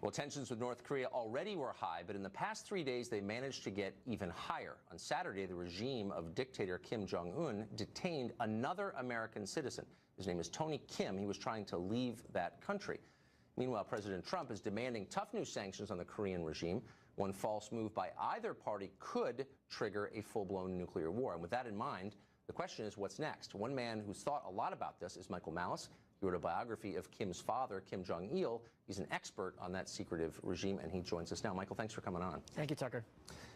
Well, tensions with North Korea already were high, but in the past 3 days, they managed to get even higher. On Saturday, the regime of dictator Kim Jong Il detained another American citizen. His name is Tony Kim. He was trying to leave that country. Meanwhile, President Trump is demanding tough new sanctions on the Korean regime. One false move by either party could trigger a full-blown nuclear war. And with that in mind, the question is, what's next? One man who's thought a lot about this is Michael Malice. He wrote a biography of Kim's father, Kim Jong Il. He's an expert on that secretive regime, and he joins us now. Michael, thanks for coming on. Thank you, Tucker.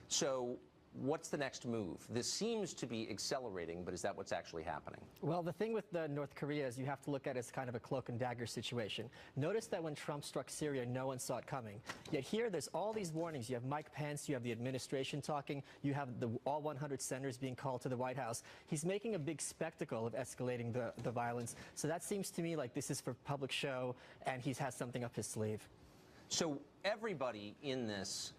So what's the next move? This seems to be accelerating, but is that what's actually happening? Well, the thing with North Korea is you have to look at it as kind of a cloak and dagger situation. Notice that when Trump struck Syria, no one saw it coming. Yet here, there's all these warnings. You have Mike Pence, you have the administration talking, you have all 100 senators being called to the White House. He's making a big spectacle of escalating the violence. So that seems to me like this is for public show, and he has something up his sleeve. So everybody in this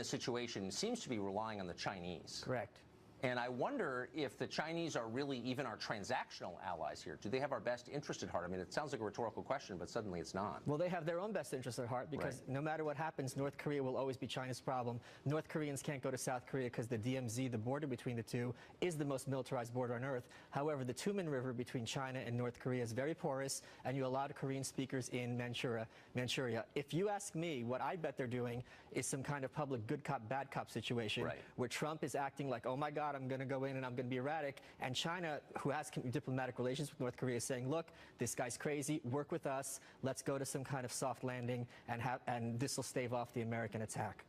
situation seems to be relying on the Chinese. Correct. And I wonder if the Chinese are really even our transactional allies here. Do they have our best interest at heart? I mean, it sounds like a rhetorical question, but suddenly it's not. Well, they have their own best interest at heart because no matter what happens, North Korea will always be China's problem. North Koreans can't go to South Korea because the DMZ, the border between the two, is the most militarized border on Earth. However, the Tumen River between China and North Korea is very porous, and you allow Korean speakers in Manchuria. If you ask me, what I bet they're doing is some kind of public good cop, bad cop situation where Trump is acting like, oh my God, I'm going to go in and I'm going to be erratic. And China, who has diplomatic relations with North Korea, is saying, look, this guy's crazy. Work with us. Let's go to some kind of soft landing, and this will stave off the American attack.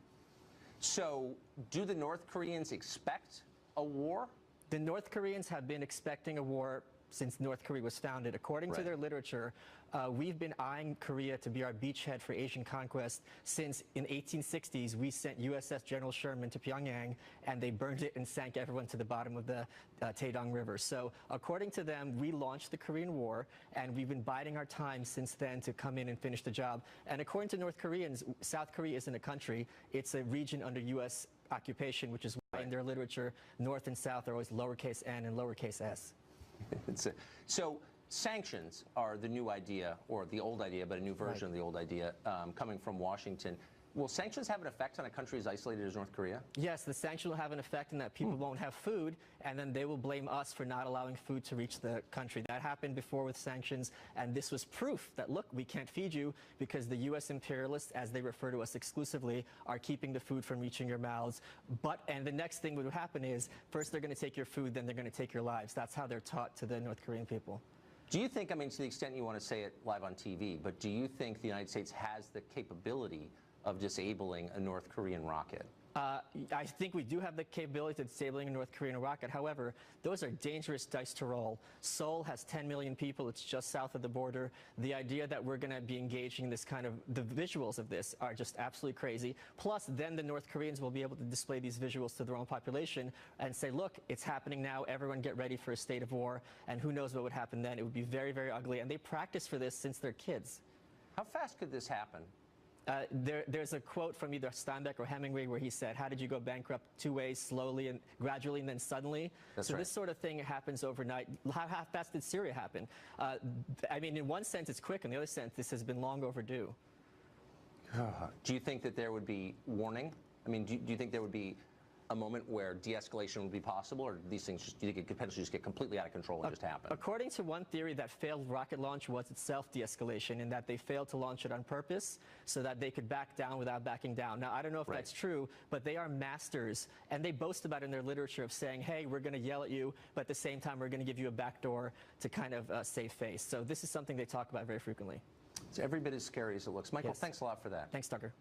So do the North Koreans expect a war? The North Koreans have been expecting a war since North Korea was founded. According to their literature, we've been eyeing Korea to be our beachhead for Asian conquest since in 1860s we sent USS General Sherman to Pyongyang, and they burned it and sank everyone to the bottom of the Taedong River. So according to them, we launched the Korean War, and we've been biding our time since then to come in and finish the job. And according to North Koreans, South Korea isn't a country. It's a region under U.S. occupation, which is why in their literature, North and South are always lowercase n and lowercase s. So sanctions are the new idea, or the old idea, but a new version of the old idea coming from Washington. Will sanctions have an effect on a country as isolated as North Korea? Yes, the sanction will have an effect in that people won't have food, and then they will blame us for not allowing food to reach the country. That happened before with sanctions, and this was proof that, look, we can't feed you because the U.S. imperialists, as they refer to us exclusively, are keeping the food from reaching your mouths. And the next thing that would happen is, first they're going to take your food, then they're going to take your lives. That's how they're taught to the North Korean people. Do you think, I mean, to the extent you want to say it live on TV, but do you think the United States has the capability of disabling a North Korean rocket? I think we do have the capability of disabling a North Korean rocket. However, those are dangerous dice to roll. Seoul has 10 million people. It's just south of the border. The idea that we're going to be engaging this kind of, the visuals of this are just absolutely crazy. Plus, then the North Koreans will be able to display these visuals to their own population and say, look, it's happening now. Everyone get ready for a state of war. And who knows what would happen then. It would be very, very ugly. And they practice for this since they're kids. How fast could this happen? There's a quote from either Steinbeck or Hemingway where he said, how did you go bankrupt? 2 ways, slowly and gradually, and then suddenly. So this sort of thing happens overnight. How fast did Syria happen? I mean, in one sense, it's quick. In the other sense, this has been long overdue. Do you think that there would be warning? I mean, do you think there would be a moment where de-escalation would be possible, or these things just, do you think it could potentially just get completely out of control and just happen? According to one theory, that failed rocket launch was itself de-escalation, in that they failed to launch it on purpose so that they could back down without backing down. Now, I don't know if that's true, but they are masters, and they boast about it in their literature of saying, hey, we're going to yell at you, but at the same time, we're going to give you a back door to kind of save face. So this is something they talk about very frequently. It's every bit as scary as it looks. Michael, thanks a lot for that. Thanks, Tucker.